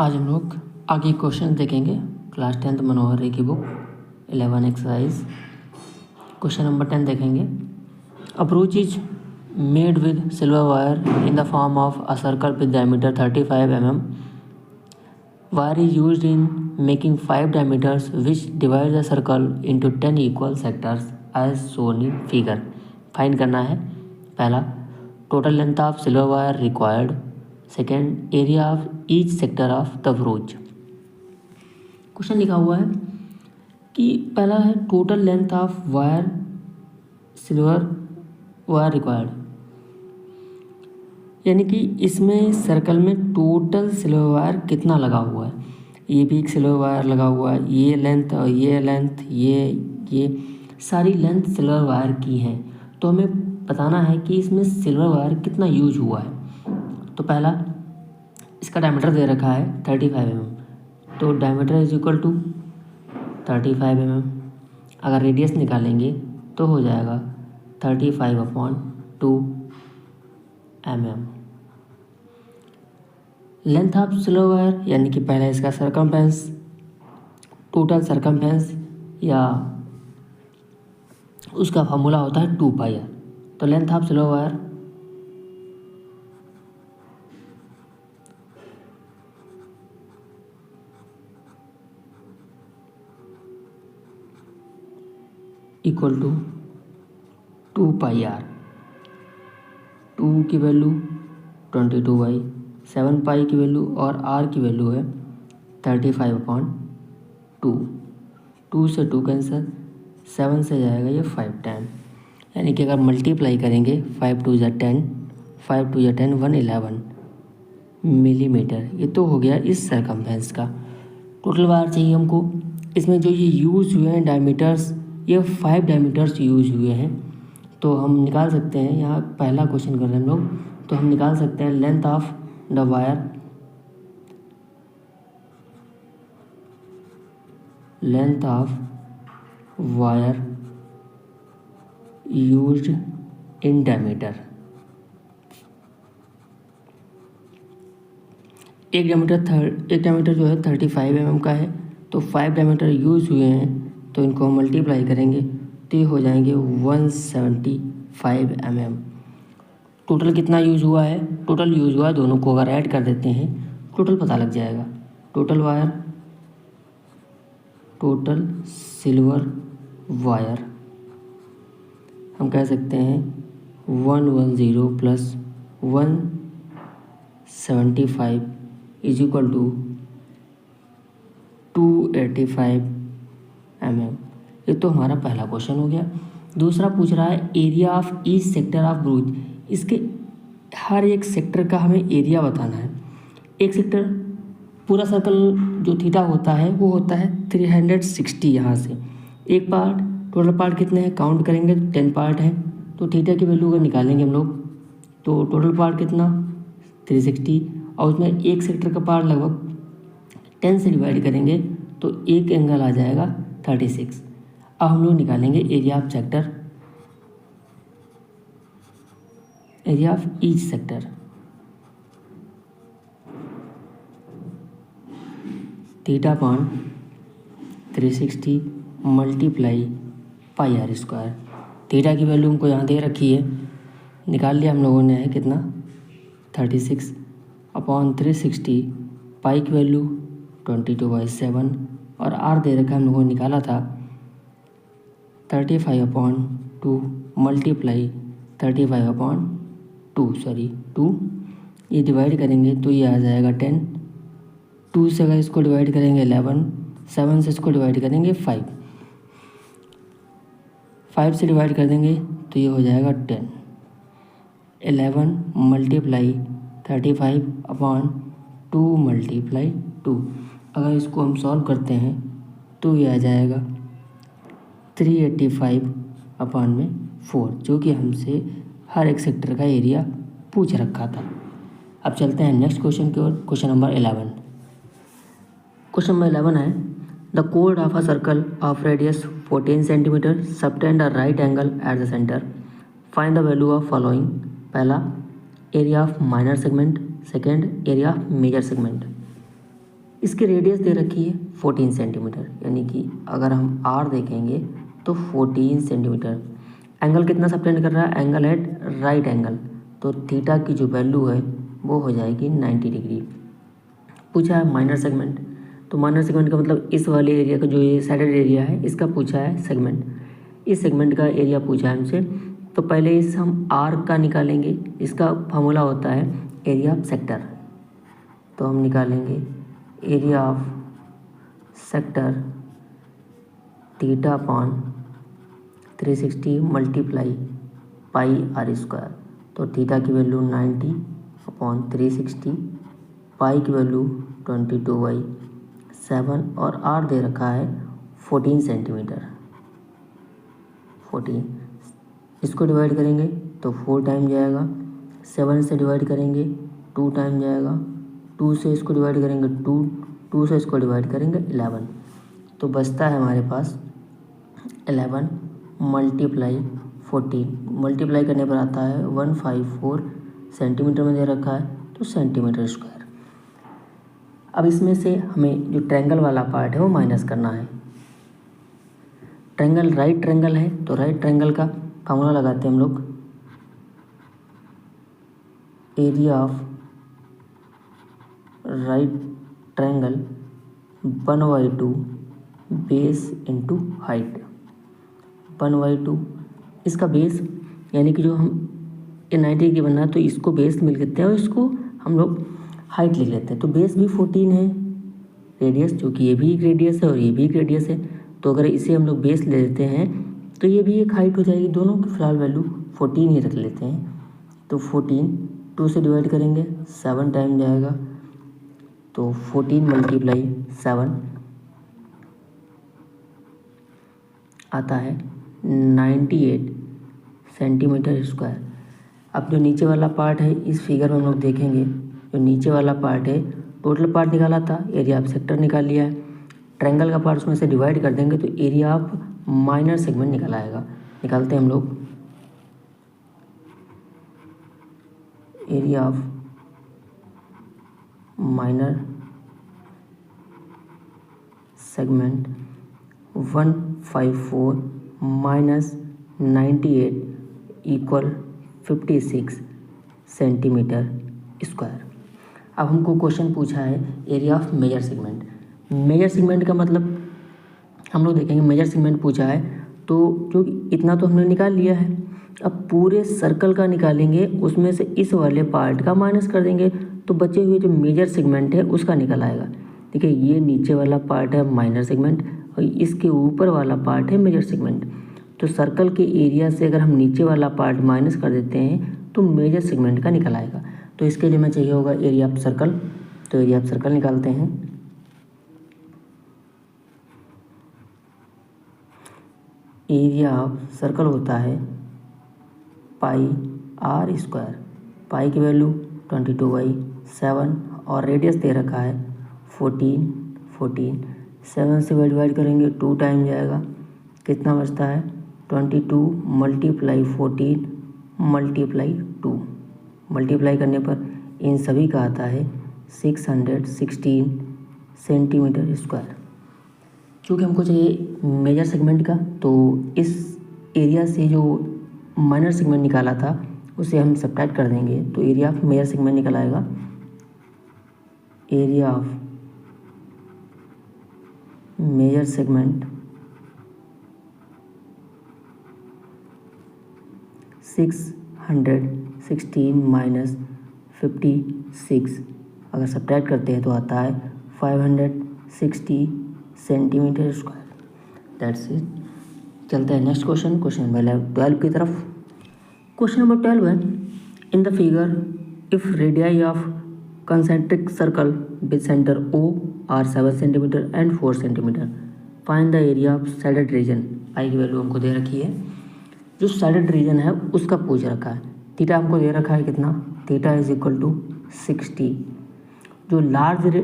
आज हम लोग आगे क्वेश्चन देखेंगे क्लास 10th मनोहर रे की बुक 11 एक्सरसाइज। क्वेश्चन नंबर 10 देखेंगे। Approach is made with silver wire in the form of a circle with diameter 35 mm. Wire is used in making 5 diameters which divide the circle into 10 equal sectors as shown in figure. Find करना है। पहला, total length of silver wire required. Second, area of each sector of the broach. Question लिखा हुआ है कि पहला है total length of wire silver wire required, यानी कि इसमें सर्कल में टोटल सिल्वर वायर कितना लगा हुआ है। ये भी एक सिल्वर वायर लगा हुआ है, ये लेंथ और ये लेंथ, ये सारी लेंथ सिल्वर वायर की हैं। तो हमें बताना है कि इसमें सिल्वर वायर कितना यूज हुआ है। तो पहला, इसका डायमीटर दे रखा है 35 mm, तो diameter is equal to 35 mm। अगर रेडियस निकालेंगे तो हो जाएगा 35/2 mm। Length of silver wire यानी कि पहले इसका सरकमफेरेंस, टोटल सरकमफेरेंस या उसका फार्मूला होता है 2πr। तो length of silver wire equal to 2πr। 2 की वैल्यू 22/7, पाई की वैल्यू और r की वैल्यू है 35/2। 2 से 2 कैंसिल, 7 से जाएगा ये 5 टाइम, यानी कि अगर मल्टीप्लाई करेंगे 5 2 = 10, 5 2 = 10, 111 मिलीमीटर। ये तो हो गया इस सरकमफेरेंस का। टोटल वायर चाहिए हमको। इसमें जो ये यूज़ हुए हैं डायमीटर्स, ये 5 डायमीटर्स यूज़ हुए हैं। तो हम निकाल सकते हैं, यहाँ पहला क्वेश्चन कर रहे हैं हम लोग, तो हम निकाल सकते हैं length of the wire, length of wire used in diameter. एक डायमीटर जो है 35 mm का है, तो 5 डायमीटर यूज़ हुए हैं, तो इनको हम मल्टीप्लाई करेंगे तो ये हो जाएंगे 175 mm। टोटल कितना यूज़ हुआ है, टोटल यूज़ हुआ है, दोनों को अगर ऐड कर देते हैं टोटल पता लग जाएगा। Total wire, total silver wire हम कह सकते हैं 110 plus 175 is equal to 285 mm। ये तो हमारा पहला क्वेश्चन हो गया। दूसरा पूछ रहा है area of each sector of broach. इसके हर एक सेक्टर का हमें एरिया बताना है। एक सेक्टर, पूरा सर्कल जो थीटा होता है वो होता है 360। यहाँ से एक पार्ट, टोटल पार्ट कितने हैं काउंट करेंगे तो 10 पार्ट हैं, तो थीटा की वैल्यू अगर निकालेंगे हम लोग तो टोटल पार्ट कितना 360, और उसमें एक सेक्टर का पार्ट लगभग 10 से डिवाइड करेंगे तो एक एंगल आ जाएगा 36। अब हम लोग निकालेंगे area of sector, area of each sector. Theta upon 360 multiply πr²। Theta की वैल्यू हमको यहाँ दे रखी है, निकाल लिया हम लोगों ने, है कितना 36/360। पाई की वैल्यू 22/7 और r दे रखा हम लोगों ने निकाला था 35/2 मल्टीप्लाई 2। ये डिवाइड करेंगे तो ये आ जाएगा 10। 2 से अगर इसको डिवाइड करेंगे 11, 7 से इसको डिवाइड करेंगे 5, 5 से डिवाइड कर देंगे तो ये हो जाएगा 10। 11 मल्टीप्लाई 35/2 मल्टीप्लाई 2। अगर इसको हम सॉल्व करते हैं तो ये आ जाएगा 385/4, जो कि हमसे हर एक सेक्टर का एरिया पूछ रखा था। अब चलते हैं नेक्स्ट क्वेश्चन की ओर। Question number 11। क्वेश्चन नंबर 11 है द कोड of a circle of radius 14 centimetre subtend a right angle at the centre, find the value of following. पहला, area of minor segment, second area of major segment. इसकी radius दे रखी है 14 centimetre, यानी कि अगर हम आर देखेंगे तो 14 सेंटीमीटर। एंगल कितना सबटेंड कर रहा है, एंगल एट राइट एंगल, तो थीटा की जो वैल्यू है वो हो जाएगी 90 डिग्री। पूछा है माइनर सेगमेंट, तो माइनर सेगमेंट का मतलब इस वाले एरिया का जो ये साइडेड एरिया है इसका पूछा है सेगमेंट, इस सेगमेंट का एरिया पूछा है हमसे। तो पहले इस हम आर का निकालेंगे, इसका फार्मूला होता है एरिया ऑफ सेक्टर। तो हम निकालेंगे area of sector theta upon 360 multiply pi r square. तो थीटा की वैल्यू 90 अपॉन 360, पाई की वैल्यू 22/7 और आर दे रखा है 14 सेंटीमीटर। 14 इसको डिवाइड करेंगे तो 4 टाइम जाएगा, 7 से डिवाइड करेंगे 2 टाइम जाएगा, 2 से इसको डिवाइड करेंगे 2 से इसको डिवाइड करेंगे 11, तो बचता है हमारे पास 11 मल्टीप्लाई 14, मल्टीप्लाई करने पर आता है 154 सेंटीमीटर में दे रखा है, तो सेंटीमीटर स्क्वायर। अब इसमें से हमें जो ट्रायंगल वाला पार्ट है वो माइनस करना है। ट्रायंगल राइट ट्रायंगल है तो राइट ट्रायंगल का फार्मूला लगाते हैं हम लोग, area of right triangle 1/2 base into height. 1/2 इसका बेस, यानी कि जो हम ये 90 की बनना है तो इसको बेस मिल लेते हैं और इसको हम लोग हाइट लिख लेते हैं। तो बेस भी 14 है, रेडियस, जो कि ये भी एक रेडियस है और ये भी एक रेडियस है, तो अगर इसे हम लोग बेस ले लेते हैं तो ये भी एक हाइट हो जाएगी। दोनों की फ़िलहाल वैल्यू 14 ही रख लेते हैं। तो 14 2 से डिवाइड करेंगे 7 टाइम जाएगा, तो 14 मल्टीप्लाई 7 आता है 98 सेंटीमीटर स्क्वायर। अब जो नीचे वाला पार्ट है इस फिगर में हम लोग देखेंगे, जो नीचे वाला पार्ट है टोटल पार्ट निकाला था, एरिया ऑफ सेक्टर निकाल लिया है, ट्रायंगल का पार्ट उसमें से डिवाइड कर देंगे तो एरिया ऑफ माइनर सेगमेंट निकल आएगा। निकालते हैं हम लोग, area of minor segment 154 minus 98 equal 56 centimetre square. अब हमको क्वेश्चन पूछा है area of major segment. Major segment का मतलब हम लोग देखेंगे, मेजर सेगमेंट पूछा है तो जो इतना तो हमने निकाल लिया है, अब पूरे सर्कल का निकालेंगे, उसमें से इस वाले पार्ट का माइनस कर देंगे तो बचे हुए जो मेजर सेगमेंट है उसका निकल आएगा। देखिए ये नीचे वाला पार्ट है माइनर सेगमेंट और इसके ऊपर वाला पार्ट है मेजर सेगमेंट। तो सर्कल के एरिया से अगर हम नीचे वाला पार्ट माइनस कर देते हैं तो मेजर सेगमेंट का निकल आएगा। तो इसके लिए हमें चाहिए होगा एरिया ऑफ सर्कल, तो एरिया ऑफ सर्कल निकालते हैं। एरिया ऑफ सर्कल होता है पाई आर स्क्वायर, पाई की वैल्यू 22/7 और रेडियस दे रखा है 14। 7 से डिवाइड करेंगे 2 टाइम जाएगा, कितना बचता है 22 मल्टीप्लाई 14 मल्टीप्लाई 2, मल्टीप्लाई करने पर इन सभी का आता है 616 सेंटीमीटर स्क्वायर। क्योंकि हमको चाहिए मेजर सेगमेंट का, तो इस एरिया से जो माइनर सेगमेंट निकाला था उसे हम सब्ट्रैक्ट कर देंगे, तो एरिया ऑफ मेजर सेगमेंट निकल आएगा। Area of major segment 616 minus 56, अगर सब्ट्रैक्ट करते हैं तो आता है 560 सेंटीमीटर स्क्वायर। That's it. चलते हैं नेक्स्ट क्वेश्चन, क्वेश्चन नंबर 12 की तरफ। क्वेश्चन नंबर 12 है, in the figure if radii of concentric circle with centre O are 7 centimetre and 4 centimetre, find the area of shaded region. I की value हमको दे रखी है, जो साइडेड रीजन है उसका पूछ रखा है। थीटा हमको दे रखा है कितना, थीटा इज इक्वल टू 60। जो लार्ज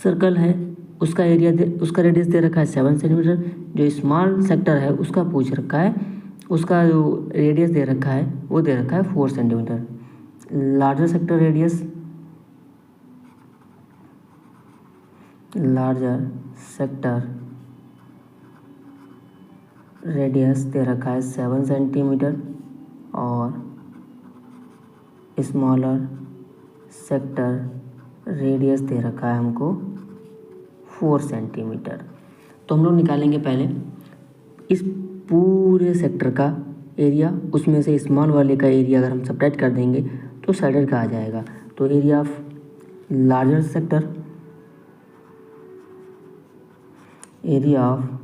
सर्कल है उसका एरिया उसका रेडियस दे रखा है 7 सेंटीमीटर, जो स्मॉल सेक्टर है उसका पूछ रखा है, उसका जो रेडियस दे रखा है वो दे रखा है 4 centimetre. Larger sector radius larger sector radius दे रखा है 7 सेंटीमीटर और स्मॉलर सेक्टर रेडियस दे रखा है हमको 4 सेंटीमीटर। तो हम लोग निकालेंगे पहले इस पूरे सेक्टर का एरिया, उसमें से स्मॉल वाले का एरिया अगर हम सब्ट्रैक्ट कर देंगे तो साइडर का आ जाएगा। तो area of larger sector, area of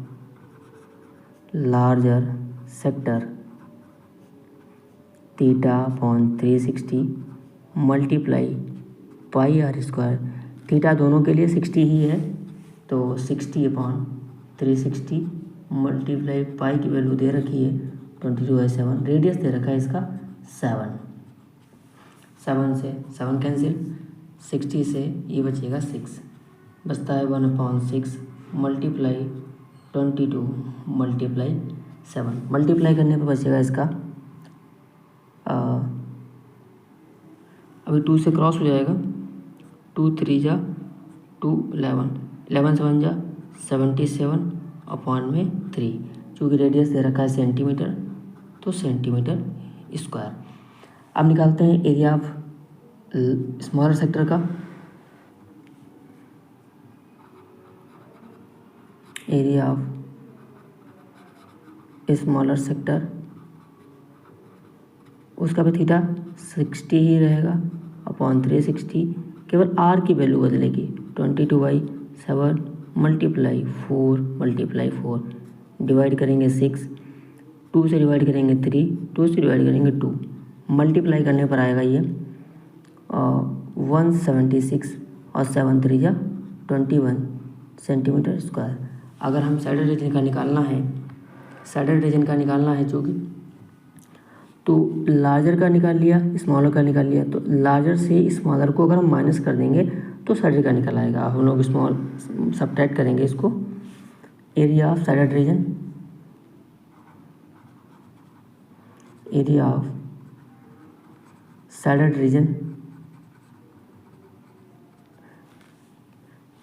larger sector theta upon 360 multiply pi r square. Theta दोनों के लिए 60 ही है, तो 60 अपॉन 360 मल्टीप्लाई पाई की वैल्यू दे रखी है 22/7, रेडियस दे रखा है इसका 7 से 7 कैंसिल, 60 से ये बचेगा 6, बचता है 1/6 मल्टीप्लाई 22 मल्टीप्लाई 7। मल्टीप्लाई करने पर बचेगा इसका अभी 2 से क्रॉस हो जाएगा, 2 3 जा 2 11, 11 7 जा 77 अपॉन में 3। चूँकि रेडियस दे रखा है सेंटीमीटर, तो सेंटीमीटर स्क्वायर। अब निकालते हैं एरिया ऑफ स्मॉलर सेक्टर का। एरिया ऑफ स्मॉलर सेक्टर, उसका भी थीटा 60 ही रहेगा अपॉन 360, केवल आर की वैल्यू बदलेगी 22/7 मल्टीप्लाई 4 डिवाइड करेंगे 6, 2 से डिवाइड करेंगे 3, 2 से डिवाइड करेंगे 2, मल्टीप्लाई करने पर आएगा ये 176 और 7 3 जा 21 सेंटीमीटर स्क्वायर। अगर हम साइडर रीजन का निकालना है, साइडर रीजन का निकालना है चूँकि, तो लार्जर का निकाल लिया, स्मॉलर का निकाल लिया, तो लार्जर से स्मॉलर को अगर हम माइनस कर देंगे तो साइडर का निकल आएगा। हम लोग स्मॉल सब्ट्रैक्ट करेंगे इसको। Area of shaded region, area of shaded region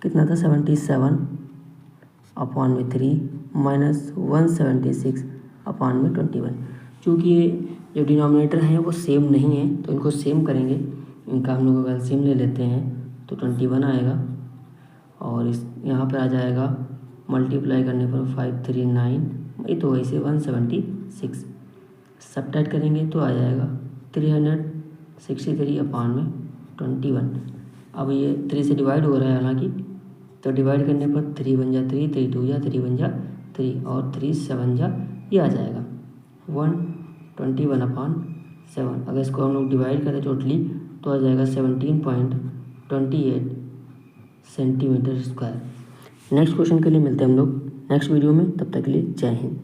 कितना था 77 अपॉन में 3 माइनस 176 अपॉन में 21। चूँकि ये जो डिनोमिनेटर हैं वो सेम नहीं है, तो इनको सेम करेंगे, इनका हम लोग एलसीएम ले लेते हैं तो 21 आएगा और इस यहाँ पर आ जाएगा मल्टीप्लाई करने पर 539, ये तो वैसे 176, सब्ट्रैक्ट करेंगे तो आ जाएगा 363 अपॉन में 21। अब ये 3 से डिवाइड हो रहा है हालांकि, तो डिवाइड करने पर 3 बन जा 3, 3 2 जा 3 बन जा 3 और 3 7 जा ये आ जाएगा 121/7। अगर इसको हम लोग डिवाइड करें टोटली तो आ जाएगा 17.28 सेंटीमीटर स्क्वायर। नेक्स्ट क्वेश्चन के लिए मिलते हैं हम लोग नेक्स्ट वीडियो में, तब तक के लिए जय हिंद।